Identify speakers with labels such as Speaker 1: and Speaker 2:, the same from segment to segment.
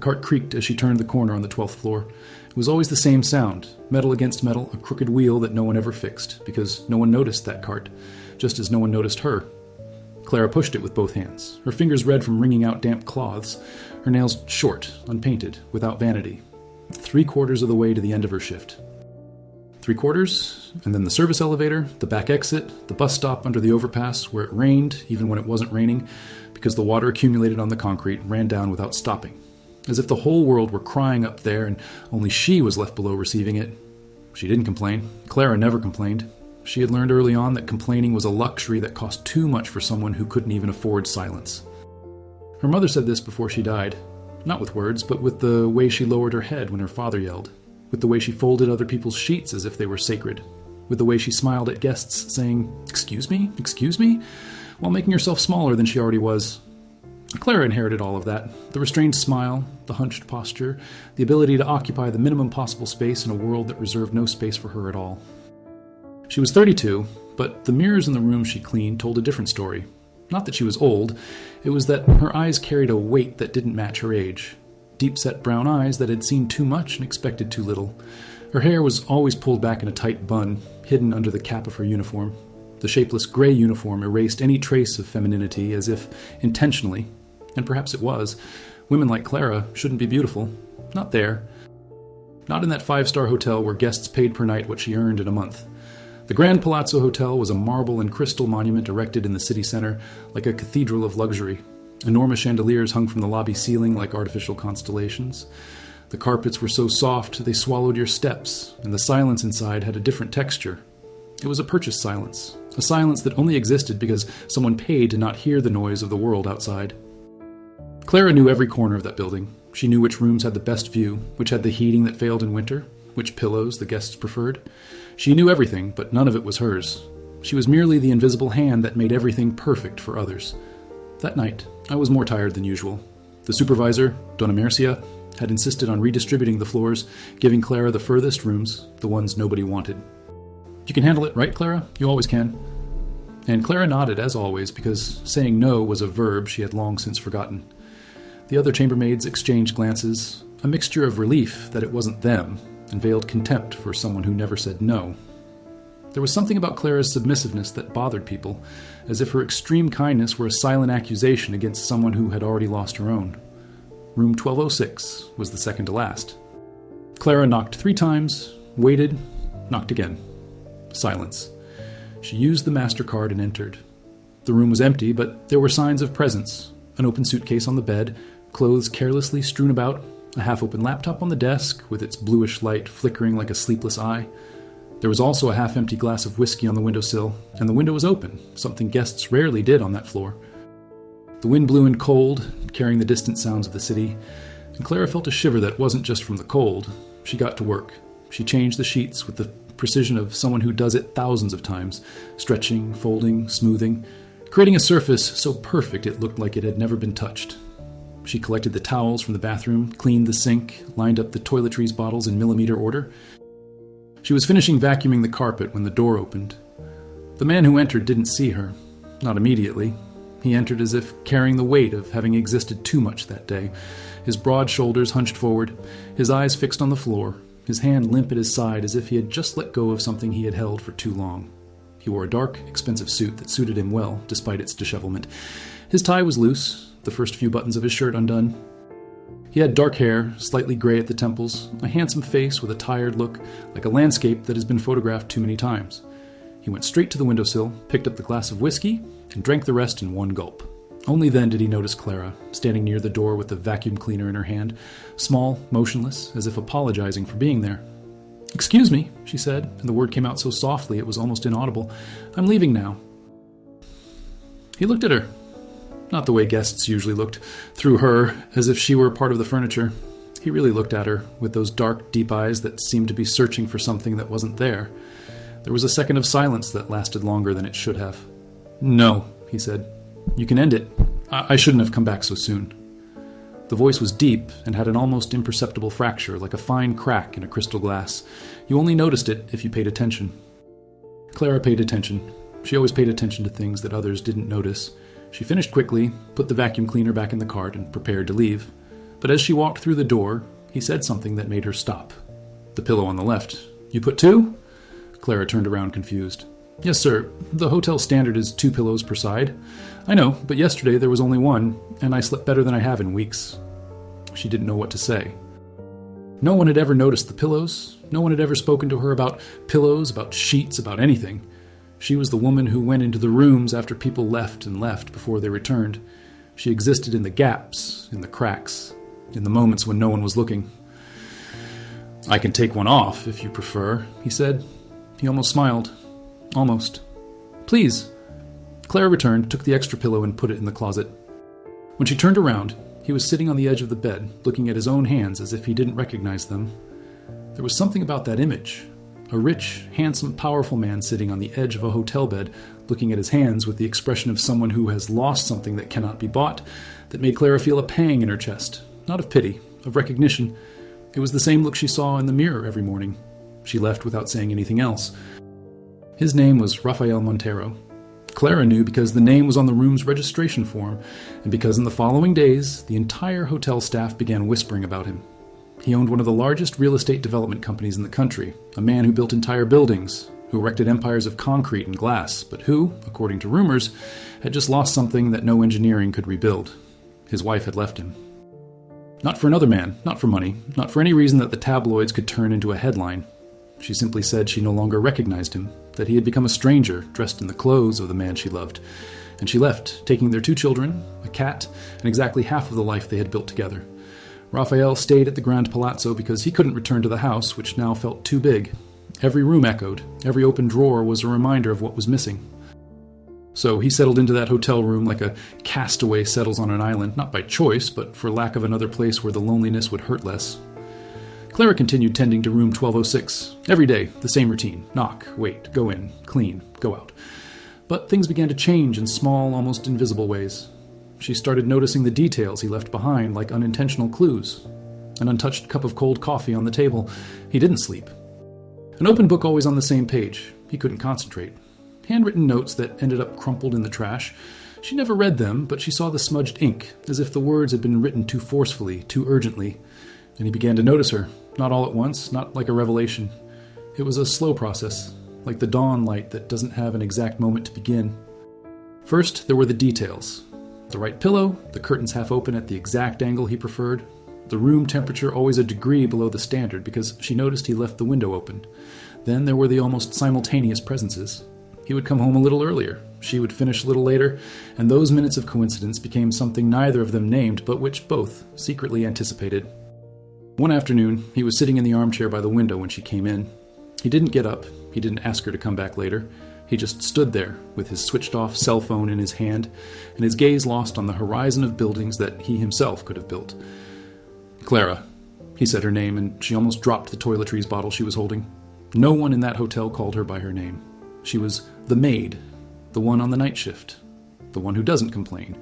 Speaker 1: cart creaked as she turned the corner on the 12th floor. It was always the same sound, metal against metal, a crooked wheel that no one ever fixed, because no one noticed that cart, just as no one noticed her. Clara pushed it with both hands, her fingers red from wringing out damp cloths, her nails short, unpainted, without vanity. 3/4 of the way to the end of her shift. 3/4, and then the service elevator, the back exit, the bus stop under the overpass where it rained even when it wasn't raining because the water accumulated on the concrete and ran down without stopping. As if the whole world were crying up there and only she was left below receiving it. She didn't complain. Clara never complained. She had learned early on that complaining was a luxury that cost too much for someone who couldn't even afford silence. Her mother said this before she died. Not with words, but with the way she lowered her head when her father yelled. With the way she folded other people's sheets as if they were sacred. With the way she smiled at guests, saying, excuse me, while making herself smaller than she already was. Clara inherited all of that. The restrained smile, the hunched posture, the ability to occupy the minimum possible space in a world that reserved no space for her at all. She was 32, but the mirrors in the room she cleaned told a different story. Not that she was old, it was that her eyes carried a weight that didn't match her age. Deep-set brown eyes that had seen too much and expected too little. Her hair was always pulled back in a tight bun, hidden under the cap of her uniform. The shapeless gray uniform erased any trace of femininity as if intentionally, and perhaps it was. Women like Clara shouldn't be beautiful. Not there. Not in that 5-star hotel where guests paid per night what she earned in a month. The Grand Palazzo Hotel was a marble and crystal monument erected in the city center like a cathedral of luxury. Enormous chandeliers hung from the lobby ceiling like artificial constellations. The carpets were so soft they swallowed your steps, and the silence inside had a different texture. It was a purchased silence, a silence that only existed because someone paid to not hear the noise of the world outside. Clara knew every corner of that building. She knew which rooms had the best view, which had the heating that failed in winter, which pillows the guests preferred. She knew everything, but none of it was hers. She was merely the invisible hand that made everything perfect for others. That night, I was more tired than usual. The supervisor, Donna Mercia, had insisted on redistributing the floors, giving Clara the furthest rooms, the ones nobody wanted. You can handle it, right, Clara? You always can. And Clara nodded, as always, because saying no was a verb she had long since forgotten. The other chambermaids exchanged glances, a mixture of relief that it wasn't them, and veiled contempt for someone who never said no. There was something about Clara's submissiveness that bothered people, as if her extreme kindness were a silent accusation against someone who had already lost her own. Room 1206 was the second to last. Clara knocked 3 times, waited, knocked again. Silence. She used the MasterCard and entered. The room was empty, but there were signs of presence. An open suitcase on the bed, clothes carelessly strewn about, a half-open laptop on the desk with its bluish light flickering like a sleepless eye. There was also a half-empty glass of whiskey on the windowsill, and the window was open, something guests rarely did on that floor. The wind blew in cold, carrying the distant sounds of the city, and Clara felt a shiver that wasn't just from the cold. She got to work. She changed the sheets with the precision of someone who does it thousands of times, stretching, folding, smoothing, creating a surface so perfect it looked like it had never been touched. She collected the towels from the bathroom, cleaned the sink, lined up the toiletries bottles in millimeter order. She was finishing vacuuming the carpet when the door opened. The man who entered didn't see her, not immediately. He entered as if carrying the weight of having existed too much that day, his broad shoulders hunched forward, his eyes fixed on the floor, his hand limp at his side as if he had just let go of something he had held for too long. He wore a dark, expensive suit that suited him well, despite its dishevelment. His tie was loose, the first few buttons of his shirt undone. He had dark hair, slightly gray at the temples, a handsome face with a tired look, like a landscape that has been photographed too many times. He went straight to the windowsill, picked up the glass of whiskey, and drank the rest in one gulp. Only then did he notice Clara, standing near the door with the vacuum cleaner in her hand, small, motionless, as if apologizing for being there. "Excuse me," she said, and the word came out so softly it was almost inaudible. "I'm leaving now." He looked at her. Not the way guests usually looked, through her, as if she were part of the furniture. He really looked at her, with those dark, deep eyes that seemed to be searching for something that wasn't there. There was a second of silence that lasted longer than it should have. "No," he said. "You can end it. I shouldn't have come back so soon." The voice was deep and had an almost imperceptible fracture, like a fine crack in a crystal glass. You only noticed it if you paid attention. Clara paid attention. She always paid attention to things that others didn't notice. She finished quickly, put the vacuum cleaner back in the cart, and prepared to leave. But as she walked through the door, he said something that made her stop. The pillow on the left. You put 2? Clara turned around confused. Yes, sir. The hotel standard is 2 pillows per side. I know, but yesterday there was only 1, and I slept better than I have in weeks. She didn't know what to say. No one had ever noticed the pillows. No one had ever spoken to her about pillows, about sheets, about anything. She was the woman who went into the rooms after people left and left before they returned. She existed in the gaps, in the cracks, in the moments when no one was looking. I can take one off, if you prefer, he said. He almost smiled. Almost. Please. Clara returned, took the extra pillow and put it in the closet. When she turned around, he was sitting on the edge of the bed, looking at his own hands as if he didn't recognize them. There was something about that image. A rich, handsome, powerful man sitting on the edge of a hotel bed, looking at his hands with the expression of someone who has lost something that cannot be bought, that made Clara feel a pang in her chest. Not of pity, of recognition. It was the same look she saw in the mirror every morning. She left without saying anything else. His name was Rafael Monteiro. Clara knew because the name was on the room's registration form, and because in the following days, the entire hotel staff began whispering about him. He owned one of the largest real estate development companies in the country, a man who built entire buildings, who erected empires of concrete and glass, but who, according to rumors, had just lost something that no engineering could rebuild. His wife had left him. Not for another man, not for money, not for any reason that the tabloids could turn into a headline. She simply said she no longer recognized him, that he had become a stranger dressed in the clothes of the man she loved. And she left, taking their 2 children, a cat, and exactly half of the life they had built together. Rafael stayed at the Grand Palazzo because he couldn't return to the house, which now felt too big. Every room echoed. Every open drawer was a reminder of what was missing. So he settled into that hotel room like a castaway settles on an island, not by choice, but for lack of another place where the loneliness would hurt less. Clara continued tending to room 1206. Every day, the same routine. Knock, wait, go in, clean, go out. But things began to change in small, almost invisible ways. She started noticing the details he left behind like unintentional clues. An untouched cup of cold coffee on the table. He didn't sleep. An open book always on the same page. He couldn't concentrate. Handwritten notes that ended up crumpled in the trash. She never read them, but she saw the smudged ink, as if the words had been written too forcefully, too urgently. And he began to notice her. Not all at once, not like a revelation. It was a slow process, like the dawn light that doesn't have an exact moment to begin. First, there were the details. The right pillow, the curtains half open at the exact angle he preferred, the room temperature always a degree below the standard because she noticed he left the window open. Then there were the almost simultaneous presences. He would come home a little earlier, she would finish a little later, and those minutes of coincidence became something neither of them named, but which both secretly anticipated. One afternoon, he was sitting in the armchair by the window when she came in. He didn't get up. He didn't ask her to come back later. He just stood there, with his switched-off cell phone in his hand, and his gaze lost on the horizon of buildings that he himself could have built. Clara. He said her name, and she almost dropped the toiletries bottle she was holding. No one in that hotel called her by her name. She was the maid, the one on the night shift, the one who doesn't complain.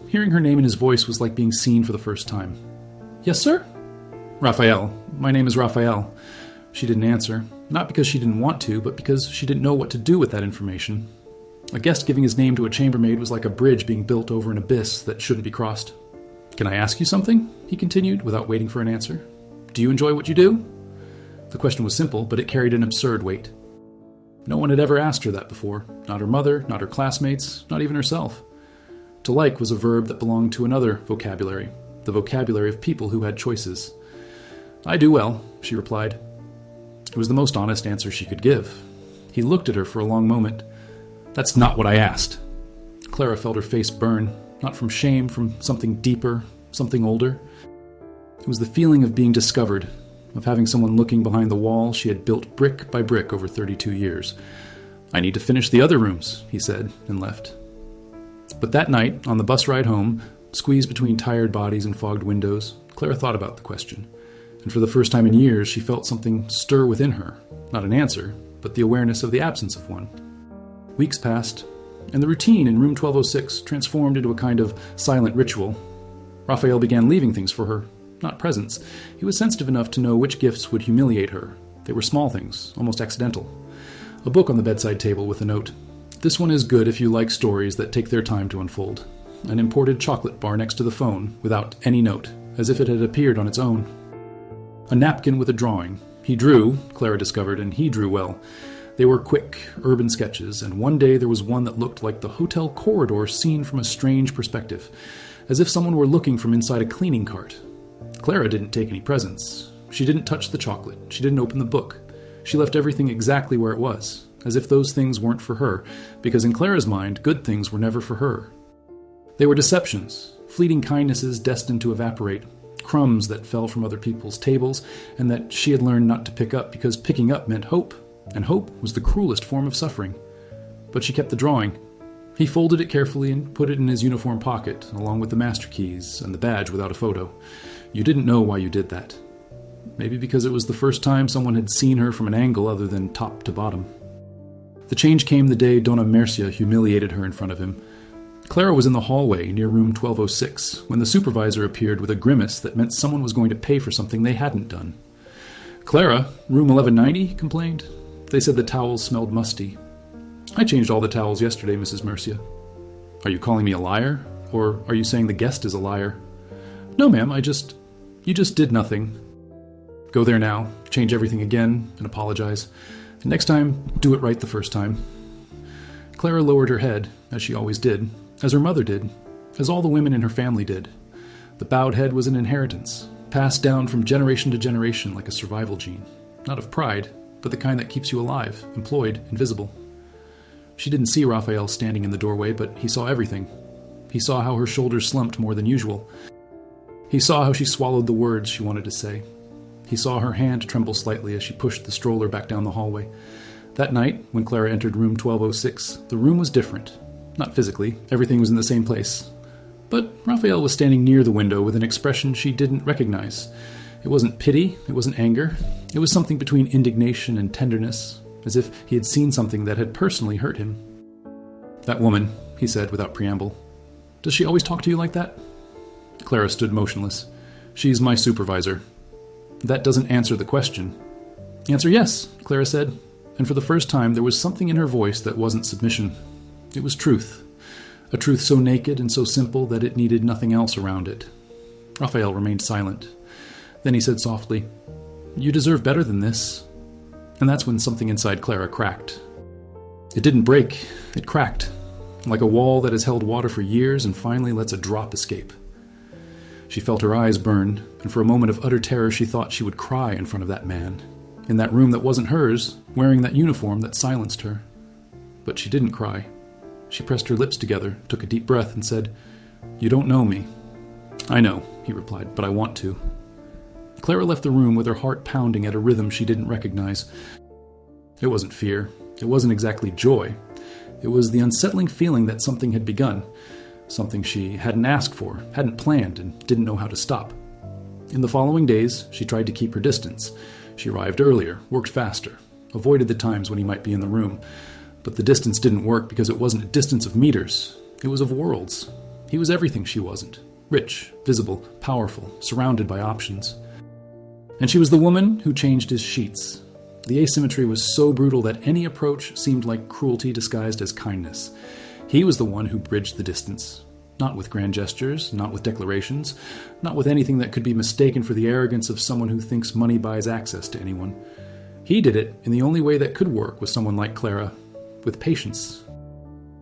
Speaker 1: Hearing her name in his voice was like being seen for the first time. Yes, sir? Rafael. My name is Rafael. She didn't answer, not because she didn't want to, but because she didn't know what to do with that information. A guest giving his name to a chambermaid was like a bridge being built over an abyss that shouldn't be crossed. Can I ask you something? He continued, without waiting for an answer. Do you enjoy what you do? The question was simple, but it carried an absurd weight. No one had ever asked her that before. Not her mother, not her classmates, not even herself. To like was a verb that belonged to another vocabulary, the vocabulary of people who had choices. I do well, she replied. It was the most honest answer she could give. He looked at her for a long moment. That's not what I asked. Clara felt her face burn, not from shame, from something deeper, something older. It was the feeling of being discovered, of having someone looking behind the wall she had built brick by brick over 32 years. I need to finish the other rooms, he said, and left. But that night, on the bus ride home, squeezed between tired bodies and fogged windows, Clara thought about the question. And for the first time in years, she felt something stir within her. Not an answer, but the awareness of the absence of one. Weeks passed, and the routine in room 1206 transformed into a kind of silent ritual. Rafael began leaving things for her, not presents. He was sensitive enough to know which gifts would humiliate her. They were small things, almost accidental. A book on the bedside table with a note. This one is good if you like stories that take their time to unfold. An imported chocolate bar next to the phone, without any note, as if it had appeared on its own. A napkin with a drawing. He drew, Clara discovered, and he drew well. They were quick, urban sketches, and one day there was one that looked like the hotel corridor seen from a strange perspective, as if someone were looking from inside a cleaning cart. Clara didn't take any presents. She didn't touch the chocolate. She didn't open the book. She left everything exactly where it was, as if those things weren't for her, because in Clara's mind, good things were never for her. They were deceptions, fleeting kindnesses destined to evaporate, crumbs that fell from other people's tables, and that she had learned not to pick up because picking up meant hope, and hope was the cruelest form of suffering. But she kept the drawing. He folded it carefully and put it in his uniform pocket, along with the master keys and the badge without a photo. You didn't know why you did that. Maybe because it was the first time someone had seen her from an angle other than top to bottom. The change came the day Donna Mercia humiliated her in front of him. Clara was in the hallway near room 1206 when the supervisor appeared with a grimace that meant someone was going to pay for something they hadn't done. "Clara, room 1190, he complained. They said the towels smelled musty. "I changed all the towels yesterday, Mrs. Mercia." "Are you calling me a liar? Or are you saying the guest is a liar?" "No, ma'am, you just did nothing." "Go there now, change everything again, and apologize. And next time, do it right the first time." Clara lowered her head, as she always did, as her mother did, as all the women in her family did. The bowed head was an inheritance, passed down from generation to generation like a survival gene. Not of pride, but the kind that keeps you alive, employed, invisible. She didn't see Rafael standing in the doorway, but he saw everything. He saw how her shoulders slumped more than usual. He saw how she swallowed the words she wanted to say. He saw her hand tremble slightly as she pushed the stroller back down the hallway. That night, when Clara entered room 1206, the room was different. Not physically, everything was in the same place. But Rafael was standing near the window with an expression she didn't recognize. It wasn't pity, it wasn't anger. It was something between indignation and tenderness, as if he had seen something that had personally hurt him. "That woman," he said without preamble. "Does she always talk to you like that?" Clara stood motionless. "She's my supervisor." "That doesn't answer the question." "Answer yes," Clara said, and for the first time there was something in her voice that wasn't submission. It was truth. A truth so naked and so simple that it needed nothing else around it. Rafael remained silent. Then he said softly, "You deserve better than this." And that's when something inside Clara cracked. It didn't break, it cracked, like a wall that has held water for years and finally lets a drop escape. She felt her eyes burn, and for a moment of utter terror she thought she would cry in front of that man, in that room that wasn't hers, wearing that uniform that silenced her. But she didn't cry. She pressed her lips together, took a deep breath, and said, "You don't know me." "I know," he replied, "but I want to." Clara left the room with her heart pounding at a rhythm she didn't recognize. It wasn't fear. It wasn't exactly joy. It was the unsettling feeling that something had begun, something she hadn't asked for, hadn't planned, and didn't know how to stop. In the following days, she tried to keep her distance. She arrived earlier, worked faster, avoided the times when he might be in the room. But the distance didn't work because it wasn't a distance of meters. It was of worlds. He was everything she wasn't. Rich, visible, powerful, surrounded by options. And she was the woman who changed his sheets. The asymmetry was so brutal that any approach seemed like cruelty disguised as kindness. He was the one who bridged the distance. Not with grand gestures, not with declarations, not with anything that could be mistaken for the arrogance of someone who thinks money buys access to anyone. He did it in the only way that could work with someone like Clara, with patience.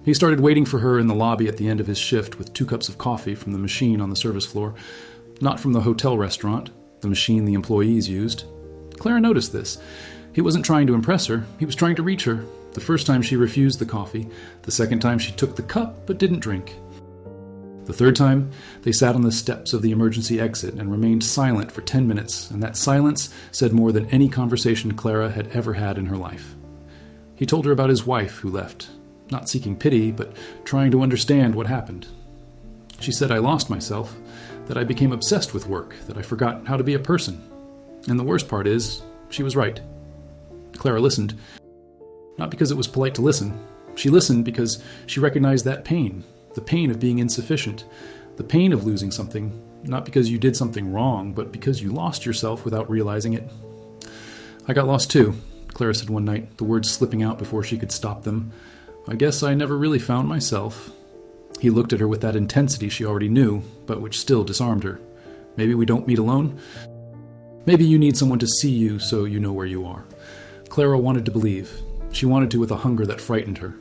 Speaker 1: He started waiting for her in the lobby at the end of his shift with 2 cups of coffee from the machine on the service floor, not from the hotel restaurant, the machine the employees used. Clara noticed this. He wasn't trying to impress her, he was trying to reach her. The first time she refused the coffee, the second time she took the cup but didn't drink. The third time, they sat on the steps of the emergency exit and remained silent for 10 minutes, and that silence said more than any conversation Clara had ever had in her life. He told her about his wife who left, not seeking pity, but trying to understand what happened. She said, "I lost myself, that I became obsessed with work, that I forgot how to be a person. And the worst part is, she was right." Clara listened, not because it was polite to listen. She listened because she recognized that pain, the pain of being insufficient, the pain of losing something, not because you did something wrong, but because you lost yourself without realizing it. "I got lost too," Clara said one night, the words slipping out before she could stop them. "I guess I never really found myself." He looked at her with that intensity she already knew, but which still disarmed her. Maybe we don't meet alone. Maybe you need someone to see you so you know where you are. Clara wanted to believe. She wanted to with a hunger that frightened her.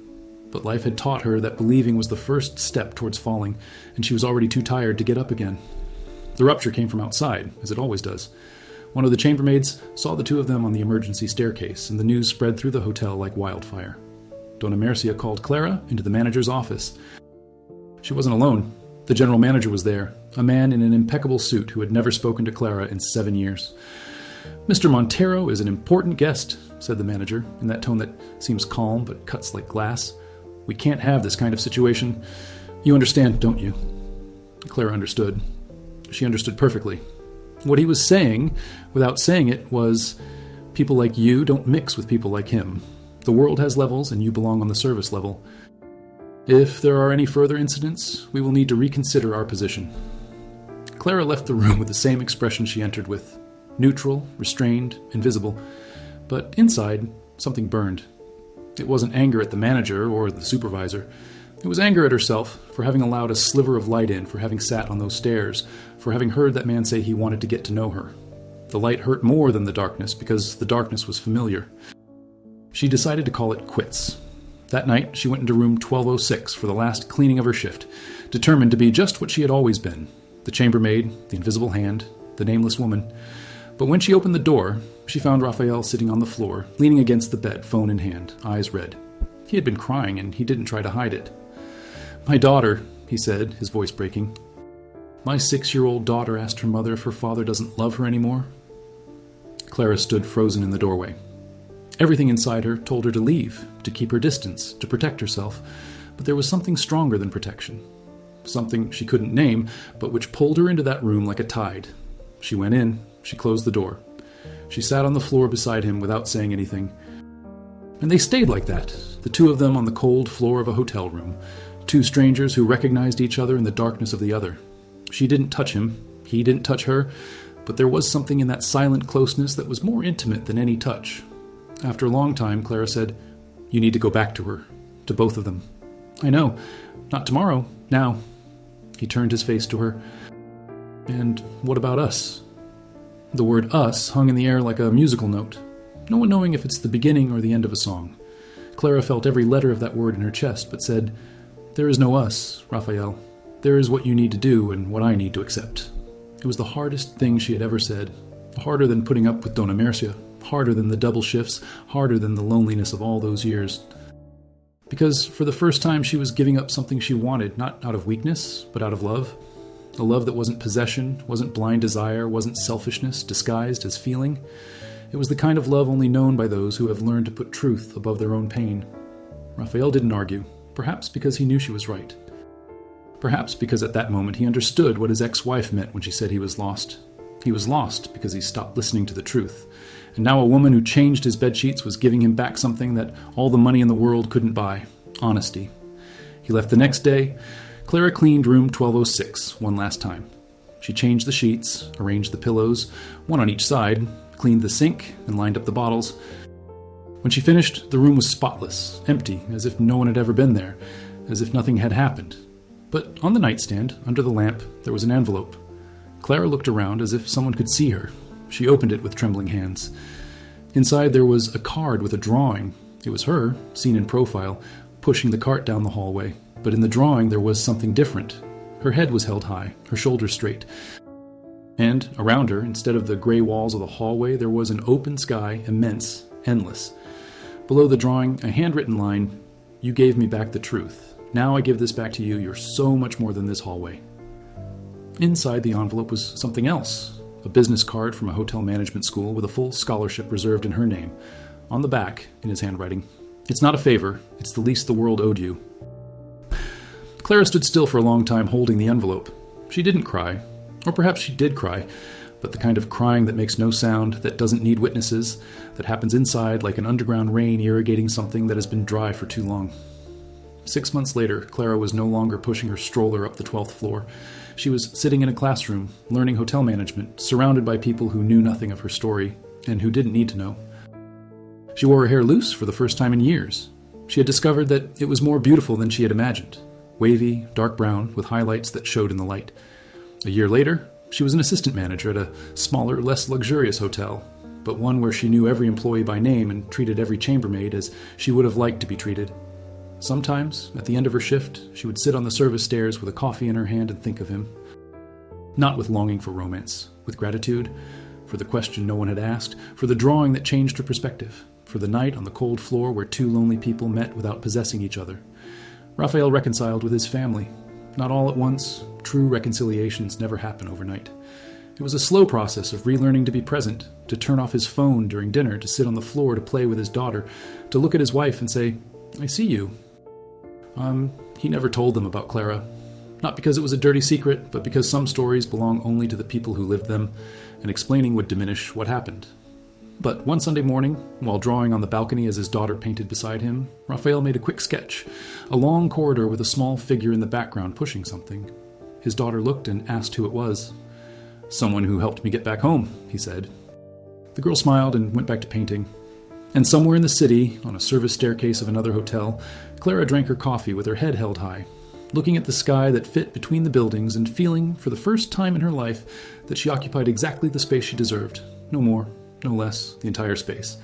Speaker 1: But life had taught her that believing was the first step towards falling, and she was already too tired to get up again. The rupture came from outside, as it always does. One of the chambermaids saw the two of them on the emergency staircase, and the news spread through the hotel like wildfire. Dona Mercia called Clara into the manager's office. She wasn't alone. The general manager was there, a man in an impeccable suit who had never spoken to Clara in 7 years. "Mr. Monteiro is an important guest," said the manager, in that tone that seems calm but cuts like glass. "We can't have this kind of situation. You understand, don't you?" Clara understood. She understood perfectly. What he was saying, without saying it, was, people like you don't mix with people like him. The world has levels, and you belong on the service level. If there are any further incidents, we will need to reconsider our position. Clara left the room with the same expression she entered with. Neutral, restrained, invisible. But inside, something burned. It wasn't anger at the manager or the supervisor. It was anger at herself for having allowed a sliver of light in, for having sat on those stairs, for having heard that man say he wanted to get to know her. The light hurt more than the darkness because the darkness was familiar. She decided to call it quits. That night, she went into room 1206 for the last cleaning of her shift, determined to be just what she had always been, the chambermaid, the invisible hand, the nameless woman. But when she opened the door, she found Rafael sitting on the floor, leaning against the bed, phone in hand, eyes red. He had been crying, and he didn't try to hide it. "My daughter," he said, his voice breaking. "My 6-year-old daughter asked her mother if her father doesn't love her anymore." Clara stood frozen in the doorway. Everything inside her told her to leave, to keep her distance, to protect herself, but there was something stronger than protection. Something she couldn't name, but which pulled her into that room like a tide. She went in, she closed the door. She sat on the floor beside him without saying anything. And they stayed like that, the two of them on the cold floor of a hotel room, two strangers who recognized each other in the darkness of the other. She didn't touch him, he didn't touch her, but there was something in that silent closeness that was more intimate than any touch. After a long time, Clara said, "You need to go back to her, to both of them." "I know. Not tomorrow. Now." He turned his face to her. "And what about us?" The word "us" hung in the air like a musical note, no one knowing if it's the beginning or the end of a song. Clara felt every letter of that word in her chest, but said, "There is no us, Rafael. There is what you need to do and what I need to accept." It was the hardest thing she had ever said, harder than putting up with Dona Mercia, harder than the double shifts, harder than the loneliness of all those years. Because for the first time she was giving up something she wanted, not out of weakness, but out of love. A love that wasn't possession, wasn't blind desire, wasn't selfishness disguised as feeling. It was the kind of love only known by those who have learned to put truth above their own pain. Rafael didn't argue, perhaps because he knew she was right. Perhaps because at that moment he understood what his ex-wife meant when she said he was lost. He was lost because he stopped listening to the truth. And now a woman who changed his bedsheets was giving him back something that all the money in the world couldn't buy: honesty. He left the next day. Clara cleaned room 1206 one last time. She changed the sheets, arranged the pillows, one on each side, cleaned the sink, and lined up the bottles. When she finished, the room was spotless, empty, as if no one had ever been there, as if nothing had happened. But on the nightstand, under the lamp, there was an envelope. Clara looked around as if someone could see her. She opened it with trembling hands. Inside there was a card with a drawing. It was her, seen in profile, pushing the cart down the hallway. But in the drawing there was something different. Her head was held high, her shoulders straight. And around her, instead of the gray walls of the hallway, there was an open sky, immense, endless. Below the drawing, a handwritten line: "You gave me back the truth. Now I give this back to you. You're so much more than this hallway." Inside the envelope was something else. A business card from a hotel management school with a full scholarship reserved in her name. On the back, in his handwriting, "It's not a favor. It's the least the world owed you." Clara stood still for a long time holding the envelope. She didn't cry. Or perhaps she did cry, but the kind of crying that makes no sound, that doesn't need witnesses, that happens inside like an underground rain irrigating something that has been dry for too long. 6 months later, Clara was no longer pushing her stroller up the 12th floor. She was sitting in a classroom, learning hotel management, surrounded by people who knew nothing of her story, and who didn't need to know. She wore her hair loose for the first time in years. She had discovered that it was more beautiful than she had imagined. Wavy, dark brown, with highlights that showed in the light. A year later, She was an assistant manager at a smaller, less luxurious hotel, but one where she knew every employee by name and treated every chambermaid as she would have liked to be treated. Sometimes, at the end of her shift, she would sit on the service stairs with a coffee in her hand and think of him. Not with longing for romance, with gratitude, for the question no one had asked, for the drawing that changed her perspective, for the night on the cold floor where two lonely people met without possessing each other. Rafael reconciled with his family. Not all at once. True reconciliations never happen overnight. It was a slow process of relearning to be present, to turn off his phone during dinner, to sit on the floor to play with his daughter, to look at his wife and say, "I see you." He never told them about Clara. Not because it was a dirty secret, but because some stories belong only to the people who lived them, and explaining would diminish what happened. But one Sunday morning, while drawing on the balcony as his daughter painted beside him, Rafael made a quick sketch, a long corridor with a small figure in the background pushing something. His daughter looked and asked who it was. "Someone who helped me get back home," he said. The girl smiled and went back to painting. And somewhere in the city, on a service staircase of another hotel, Clara drank her coffee with her head held high, looking at the sky that fit between the buildings and feeling, for the first time in her life, that she occupied exactly the space she deserved. No more, no less, the entire space.